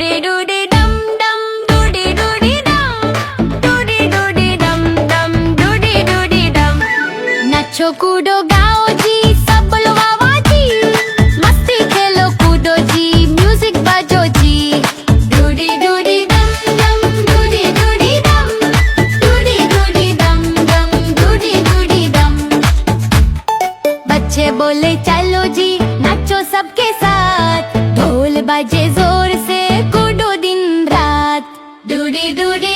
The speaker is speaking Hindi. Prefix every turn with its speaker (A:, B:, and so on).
A: डूडी डूडी डम डम डूडी डूडी डम डूडी डूडी डम डम डूडी डूडी डम। नाचो कूदो गाओ जी सब लोग वावा जी, मस्ती खेलो कूदो जी म्यूजिक बजो जी। डूडी डूडी डम डम डूडी डूडी डम डूडी डूडी डम डम डूडी डूडी डम। बच्चे बोले चलो जी नाचो सबके साथ, ढोल बजे जोर से कूदो दिन रात। डूडी डूडी